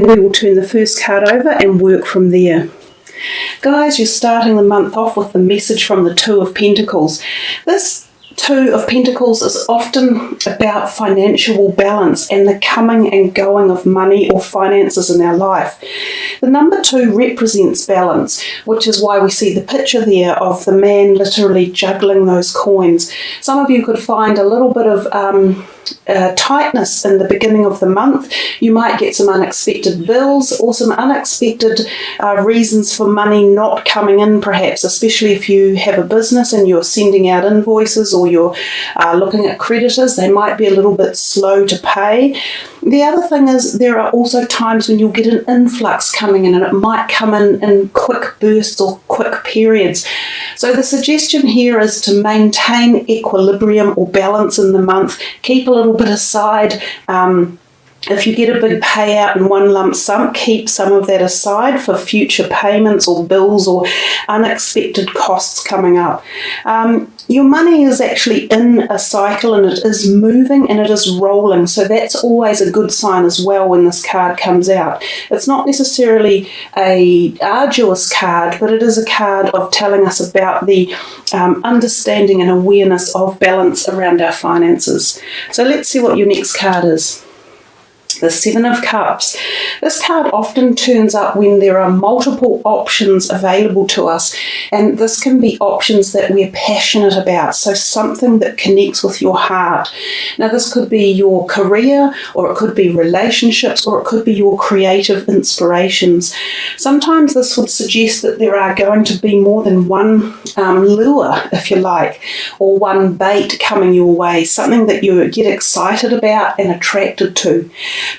we will turn the first card over and work from there. Guys, you're starting the month off with the message from the Two of Pentacles. This Two of Pentacles is often about financial balance and the coming and going of money or finances in our life. The number 2 represents balance, which is why we see the picture there of the man literally juggling those coins. Some of you could find a little bit of tightness in the beginning of the month. You might get some unexpected bills or some unexpected reasons for money not coming in, perhaps, especially if you have a business and you're sending out invoices or you're looking at creditors. They might be a little bit slow to pay. The other thing is there are also times when you'll get an influx coming in, and it might come in quick bursts or quick periods. So the suggestion here is to maintain equilibrium or balance in the month. Keep a little bit aside. If you get a big payout in one lump sum, keep some of that aside for future payments or bills or unexpected costs coming up. Your money is actually in a cycle, and it is moving and it is rolling, so that's always a good sign as well when this card comes out. It's not necessarily a arduous card, but it is a card of telling us about the understanding and awareness of balance around our finances. So let's see what your next card is. The Seven of Cups. This card often turns up when there are multiple options available to us, and this can be options that we're passionate about, so something that connects with your heart. Now this could be your career, or it could be relationships, or it could be your creative inspirations. Sometimes this would suggest that there are going to be more than one lure, if you like, or one bait coming your way, something that you get excited about and attracted to.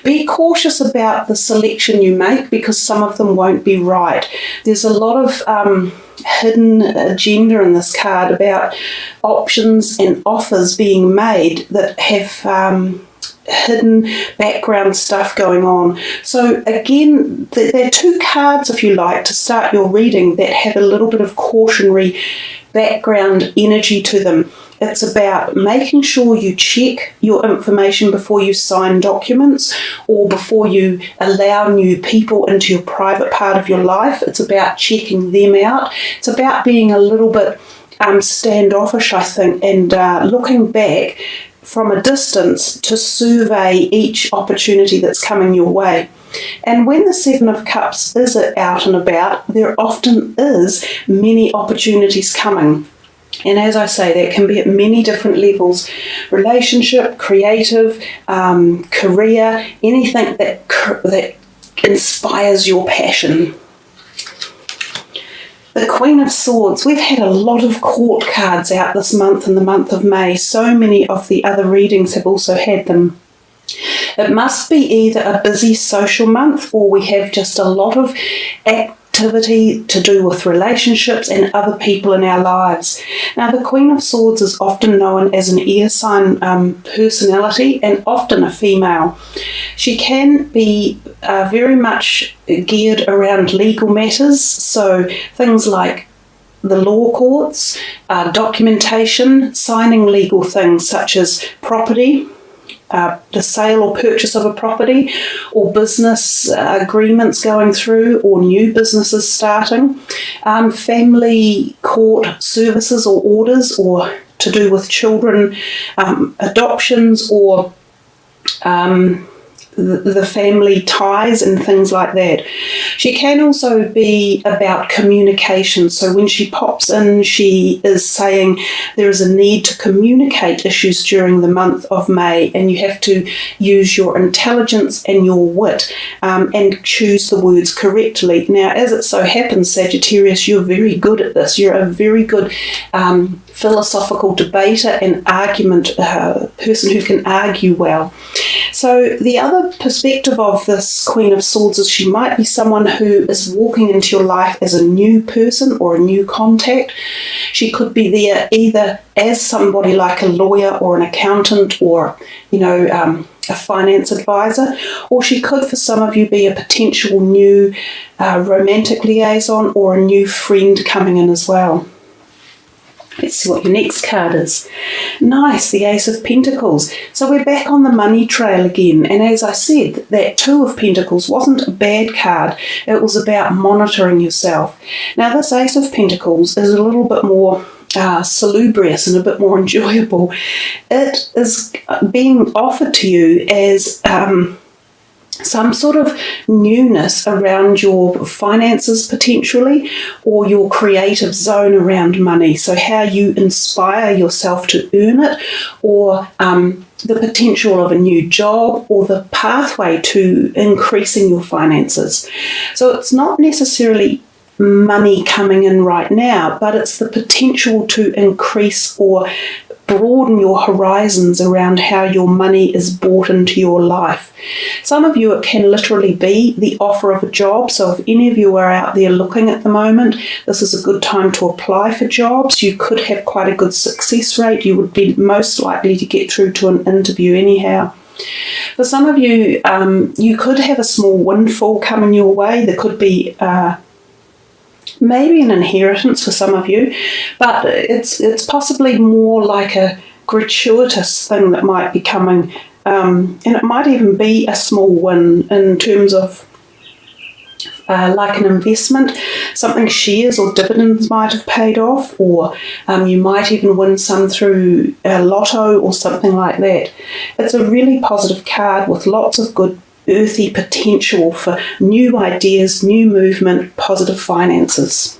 Be cautious about the selection you make, because some of them won't be right. There's a lot of hidden agenda in this card about options and offers being made that have hidden background stuff going on. So again, there are two cards, if you like, to start your reading that have a little bit of cautionary background energy to them. It's about making sure you check your information before you sign documents or before you allow new people into your private part of your life. It's about checking them out. It's about being a little bit standoffish, I think, and looking back from a distance to survey each opportunity that's coming your way. And when the Seven of Cups is out and about, there often is many opportunities coming. And as I say, that can be at many different levels: relationship, creative, career, anything that inspires your passion. The Queen of Swords. We've had a lot of court cards out this month, in the month of May. So many of the other readings have also had them. It must be either a busy social month, or we have just a lot of activity to do with relationships and other people in our lives. Now, the Queen of Swords is often known as an air sign personality, and often a female. She can be very much geared around legal matters, so things like the law courts, documentation, signing legal things such as property, the sale or purchase of a property, or business agreements going through, or new businesses starting, family court services or orders, or to do with children, adoptions, or the family ties and things like that. She can also be about communication. So when she pops in, she is saying there is a need to communicate issues during the month of May, and you have to use your intelligence and your wit and choose the words correctly. Now, as it so happens, Sagittarius, you're very good at this. You're a very good philosophical debater and argument person who can argue well. So the other perspective of this Queen of Swords is she might be someone who is walking into your life as a new person or a new contact. She could be there either as somebody like a lawyer or an accountant, or a finance advisor, or she could, for some of you, be a potential new romantic liaison or a new friend coming in as well. Let's see what your next card is. Nice, the Ace of Pentacles. So we're back on the money trail again. And as I said, that Two of Pentacles wasn't a bad card. It was about monitoring yourself. Now this Ace of Pentacles is a little bit more salubrious and a bit more enjoyable. It is being offered to you as some sort of newness around your finances potentially, or your creative zone around money. So how you inspire yourself to earn it, or the potential of a new job, or the pathway to increasing your finances. So it's not necessarily money coming in right now, but it's the potential to increase or broaden your horizons around how your money is brought into your life. Some of you, it can literally be the offer of a job. So if any of you are out there looking at the moment, this is a good time to apply for jobs. You could have quite a good success rate. You would be most likely to get through to an interview anyhow. For some of you, you could have a small windfall coming your way. There could be maybe an inheritance for some of you, but it's possibly more like a gratuitous thing that might be coming, and it might even be a small win in terms of like an investment. Something shares or dividends might have paid off, or you might even win some through a lotto or something like that. It's a really positive card with lots of good earthy potential for new ideas, new movement, positive finances.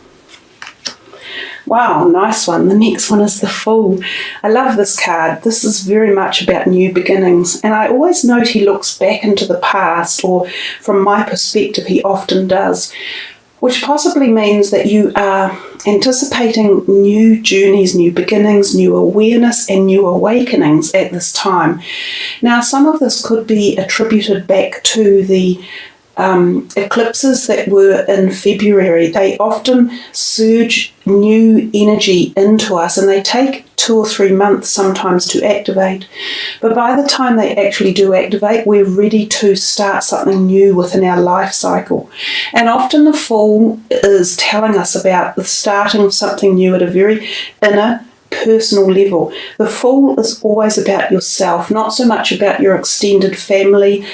Wow, nice one. The next one is the Fool. I love this card. This is very much about new beginnings, and I always note he looks back into the past, or from my perspective he often does, which possibly means that you are anticipating new journeys, new beginnings, new awareness and new awakenings at this time. Now, some of this could be attributed back to the eclipses that were in February. They often surge new energy into us, and they take 2 or 3 months sometimes to activate. But by the time they actually do activate, we're ready to start something new within our life cycle. And often the Fool is telling us about the starting of something new at a very inner, personal level. The Fool is always about yourself, not so much about your extended family,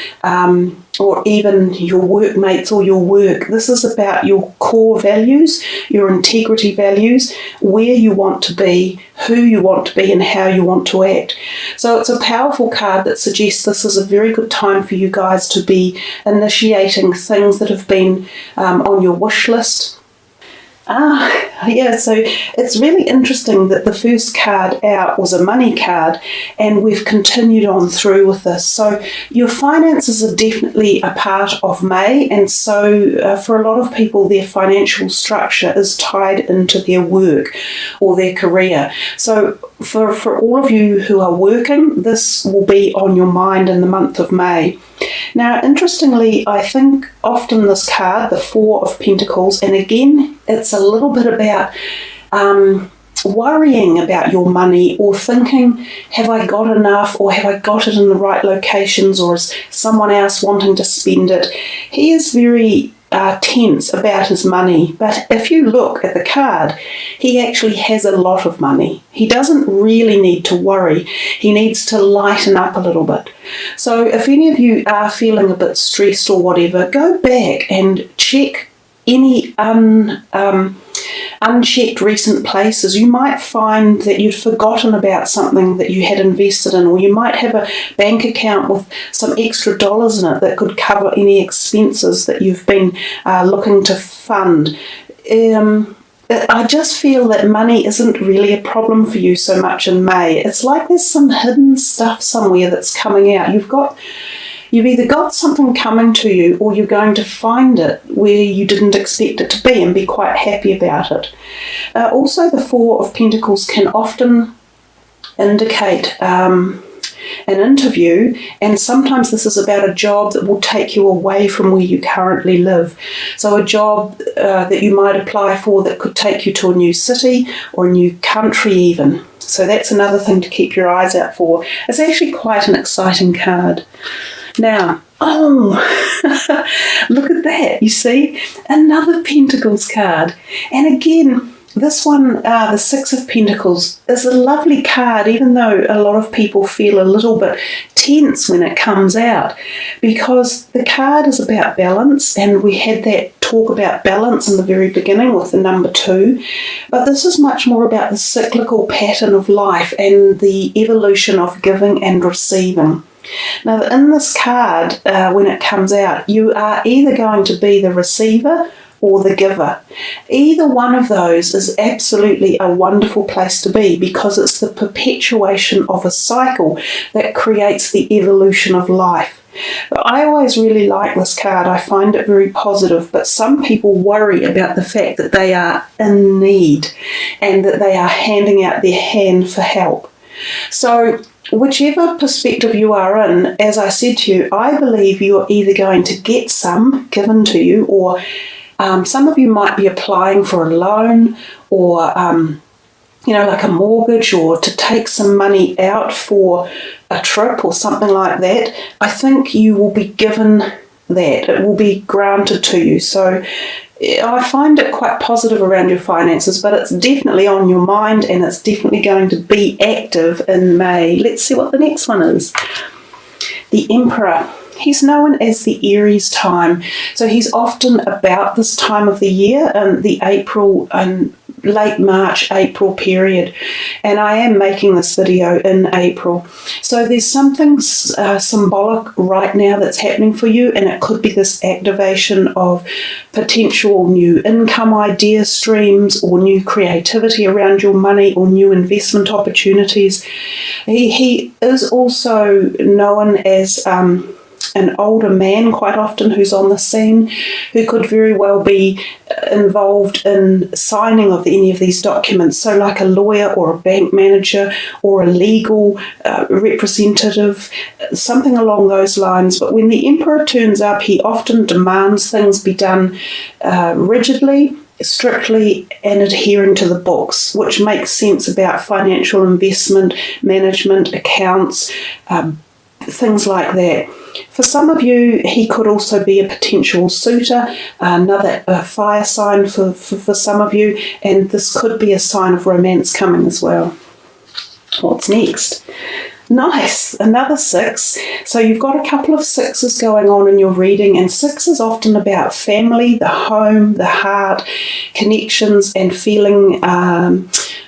or even your workmates or your work. This is about your core values, your integrity values, where you want to be, who you want to be, and how you want to act. So it's a powerful card that suggests this is a very good time for you guys to be initiating things that have been on your wish list. Yeah, so it's really interesting that the first card out was a money card, and we've continued on through with this. So your finances are definitely a part of May, and so for a lot of people, their financial structure is tied into their work or their career. So for all of you who are working, this will be on your mind in the month of May. Now, interestingly, I think often this card, the Four of Pentacles, and again, it's a little bit about worrying about your money, or thinking, have I got enough, or have I got it in the right locations, or is someone else wanting to spend it? He is very tense about his money, but if you look at the card, he actually has a lot of money. He doesn't really need to worry. He needs to lighten up a little bit. So if any of you are feeling a bit stressed or whatever, go back and check any unchecked recent places. You might find that you'd forgotten about something that you had invested in, or you might have a bank account with some extra dollars in it that could cover any expenses that you've been looking to fund. I just feel that money isn't really a problem for you so much in May. It's like there's some hidden stuff somewhere that's coming out. You've either got something coming to you, or you're going to find it where you didn't expect it to be and be quite happy about it. Also, the Four of Pentacles can often indicate an interview, and sometimes this is about a job that will take you away from where you currently live. So a job that you might apply for that could take you to a new city or a new country even. So that's another thing to keep your eyes out for. It's actually quite an exciting card. Now, look at that, you see, another Pentacles card. And again, This one, the Six of Pentacles, is a lovely card, even though a lot of people feel a little bit tense when it comes out, because the card is about balance, and we had that talk about balance in the very beginning with the number 2, but this is much more about the cyclical pattern of life and the evolution of giving and receiving. Now, in this card, when it comes out, you are either going to be the receiver or the giver. Either one of those is absolutely a wonderful place to be, because it's the perpetuation of a cycle that creates the evolution of life. But I always really like this card. I find it very positive, but some people worry about the fact that they are in need and that they are handing out their hand for help. So whichever perspective you are in, as I said to you, I believe you're either going to get some given to you, or some of you might be applying for a loan, or like a mortgage, or to take some money out for a trip or something like that. I think you will be given that. It will be granted to you. So I find it quite positive around your finances, but it's definitely on your mind, and it's definitely going to be active in May. Let's see what the next one is. The Emperor. He's known as the Aries time, so he's often about this time of the year, the April and late March, April period, and I am making this video in April. So there's something symbolic right now that's happening for you, and it could be this activation of potential new income idea streams, or new creativity around your money, or new investment opportunities. He is also known as an older man quite often who's on the scene, who could very well be involved in signing of any of these documents. So like a lawyer or a bank manager or a legal representative, something along those lines. But when the Emperor turns up, he often demands things be done rigidly, strictly, and adhering to the books, which makes sense about financial investment, management, accounts, things like that. For some of you, he could also be a potential suitor, another fire sign for some of you, and this could be a sign of romance coming as well. What's next? Nice, another 6. So you've got a couple of 6s going on in your reading, and 6 is often about family, the home, the heart, connections, and feeling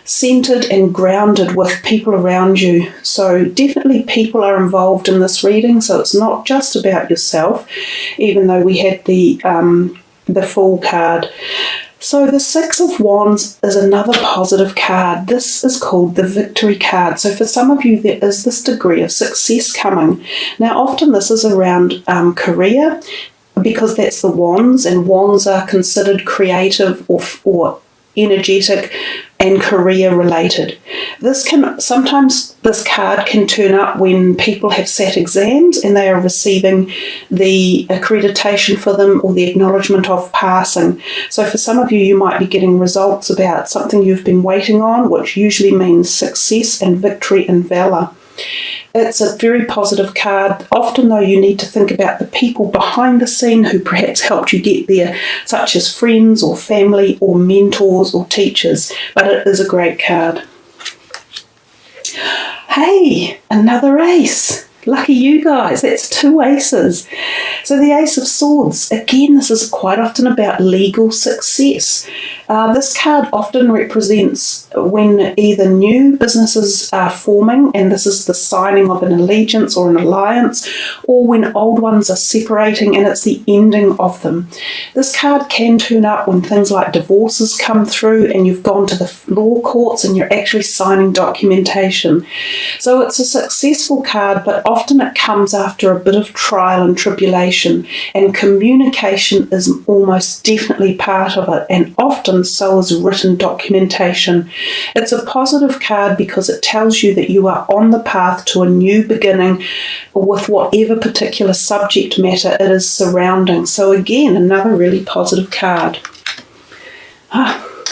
centered and grounded with people around you. So definitely people are involved in this reading, so it's not just about yourself, even though we had the Fool card. So the 6 of Wands is another positive card. This is called the Victory card. So for some of you, there is this degree of success coming. Now, often this is around career, because that's the Wands, and Wands are considered creative or energetic and career related. Sometimes this card can turn up when people have sat exams and they are receiving the accreditation for them, or the acknowledgement of passing. So for some of you, you might be getting results about something you've been waiting on, which usually means success and victory and valor. It's a very positive card. Often, though, you need to think about the people behind the scene who perhaps helped you get there, such as friends or family or mentors or teachers, but it is a great card. Hey, another ace. Lucky you guys, that's 2 aces. So the Ace of Swords, again, this is quite often about legal success. This card often represents when either new businesses are forming, and this is the signing of an allegiance or an alliance, or when old ones are separating and it's the ending of them. This card can turn up when things like divorces come through and you've gone to the law courts and you're actually signing documentation. So it's a successful card, but often it comes after a bit of trial and tribulation, and communication is almost definitely part of it, and often so is written documentation. It's a positive card because it tells you that you are on the path to a new beginning with whatever particular subject matter it is surrounding. So again, another really positive card.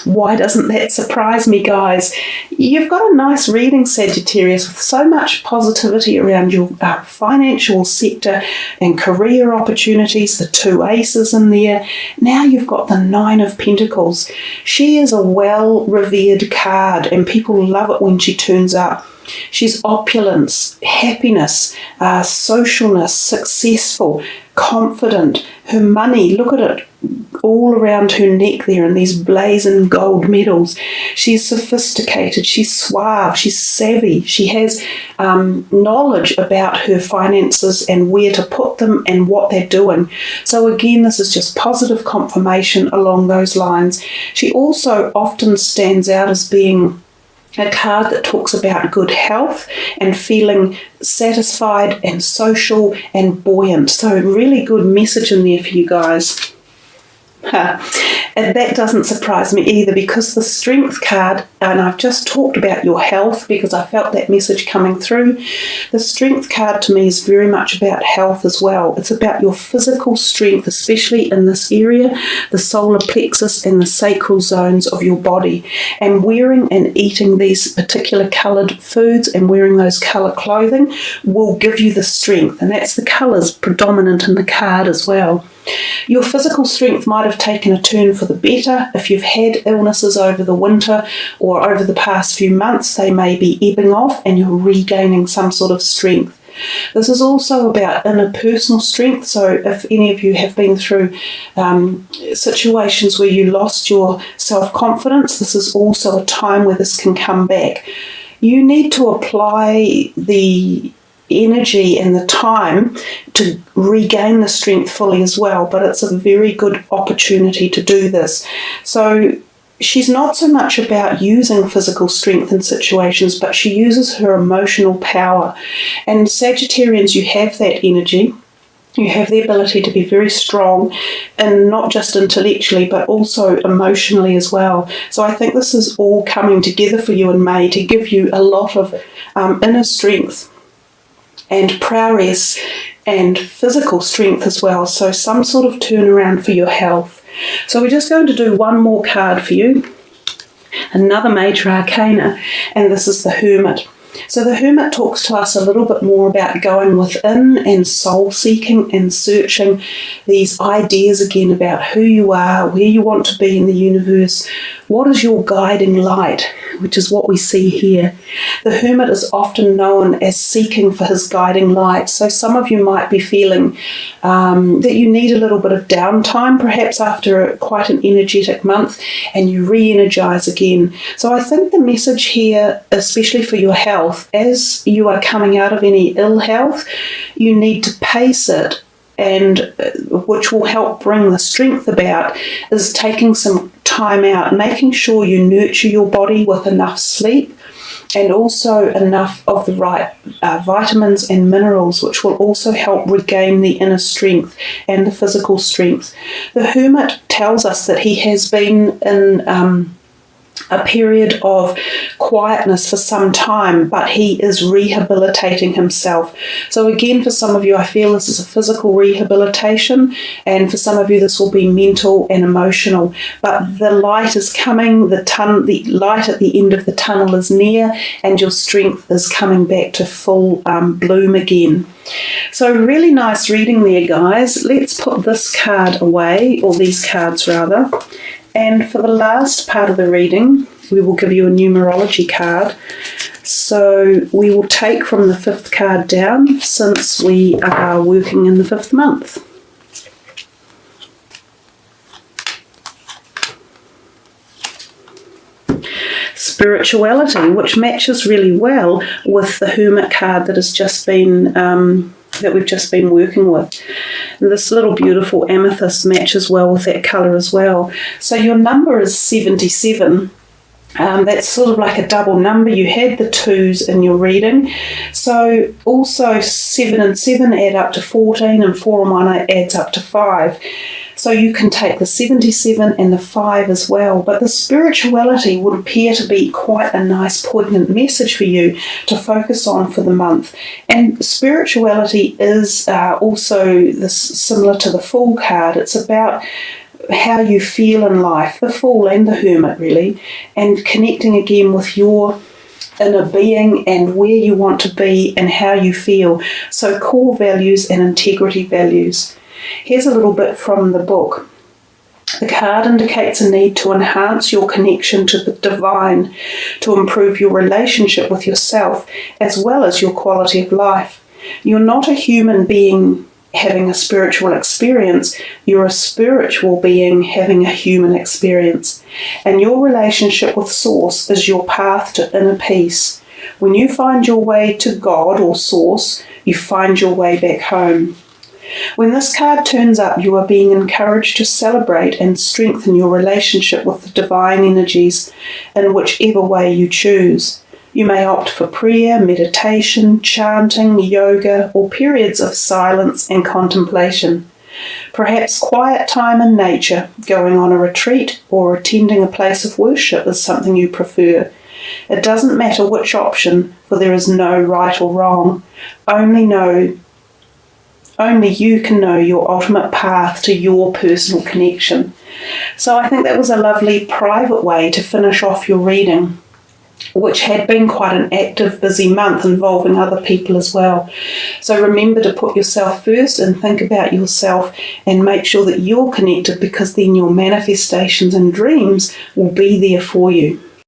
Why doesn't that surprise me, guys? You've got a nice reading, Sagittarius, with so much positivity around your financial sector and career opportunities, the 2 aces in there. Now you've got the 9 of Pentacles. She is a well-revered card, and people love it when she turns up. She's opulence, happiness, socialness, successful, confident. Her money, look at it, all around her neck there in these blazing gold medals. She's sophisticated, she's suave, she's savvy. She has knowledge about her finances and where to put them and what they're doing. So again, this is just positive confirmation along those lines. She also often stands out as being a card that talks about good health and feeling satisfied and social and buoyant. So really good message in there for you guys. And that doesn't surprise me either, because the Strength card, and I've just talked about your health because I felt that message coming through. The Strength card to me is very much about health as well. It's about your physical strength, especially in this area, the solar plexus and the sacral zones of your body. And wearing and eating these particular coloured foods and wearing those colour clothing will give you the strength. And that's the colours predominant in the card as well. Your physical strength might have taken a turn for the better. If you've had illnesses over the winter or over the past few months, they may be ebbing off and you're regaining some sort of strength. This is also about interpersonal strength. So if any of you have been through situations where you lost your self-confidence, this is also a time where this can come back. You need to apply the energy and the time to regain the strength fully as well, but it's a very good opportunity to do this. So she's not so much about using physical strength in situations, but she uses her emotional power. And Sagittarians, you have that energy. You have the ability to be very strong, and not just intellectually, but also emotionally as well. So I think this is all coming together for you in May to give you a lot of inner strength and prowess and physical strength as well. So some sort of turnaround for your health. So we're just going to do one more card for you, another major arcana, and this is the Hermit. So the Hermit talks to us a little bit more about going within and soul seeking and searching these ideas again about who you are, where you want to be in the universe, what is your guiding light, which is what we see here. The Hermit is often known as seeking for his guiding light. So some of you might be feeling that you need a little bit of downtime, perhaps after quite an energetic month, and you re-energize again. So I think the message here, especially for your health, as you are coming out of any ill health, you need to pace it, and which will help bring the strength about, is taking some time out, making sure you nurture your body with enough sleep and also enough of the right vitamins and minerals, which will also help regain the inner strength and the physical strength. The Hermit tells us that he has been in a period of quietness for some time, but he is rehabilitating himself. So again, for some of you, I feel this is a physical rehabilitation, and for some of you this will be mental and emotional. But the light is coming, the light at the end of the tunnel is near, and your strength is coming back to full bloom again. So really nice reading there, guys. Let's put this card away, or these cards rather. And for the last part of the reading, we will give you a numerology card. So we will take from the 5th card down, since we are working in the 5th month. Spirituality, which matches really well with the Hermit card that has just been that we've just been working with. And this little beautiful amethyst matches well with that colour as well. So your number is 77. That's sort of like a double number. You had the 2s in your reading. So also 7 and 7 add up to 14, and 4 and 1 adds up to 5. So you can take the 77 and the 5 as well. But the spirituality would appear to be quite a nice poignant message for you to focus on for the month. And spirituality is also similar to the Fool card. It's about how you feel in life, the Fool and the Hermit really, and connecting again with your inner being and where you want to be and how you feel. So core values and integrity values. Here's a little bit from the book. The card indicates a need to enhance your connection to the divine, to improve your relationship with yourself, as well as your quality of life. You're not a human being having a spiritual experience, you're a spiritual being having a human experience. And your relationship with Source is your path to inner peace. When you find your way to God or Source, you find your way back home. When this card turns up, you are being encouraged to celebrate and strengthen your relationship with the divine energies in whichever way you choose. You may opt for prayer, meditation, chanting, yoga, or periods of silence and contemplation. Perhaps quiet time in nature, going on a retreat, or attending a place of worship is something you prefer. It doesn't matter which option, for there is no right or wrong. Only you can know your ultimate path to your personal connection. So I think that was a lovely private way to finish off your reading, which had been quite an active, busy month involving other people as well. So remember to put yourself first and think about yourself and make sure that you're connected, because then your manifestations and dreams will be there for you.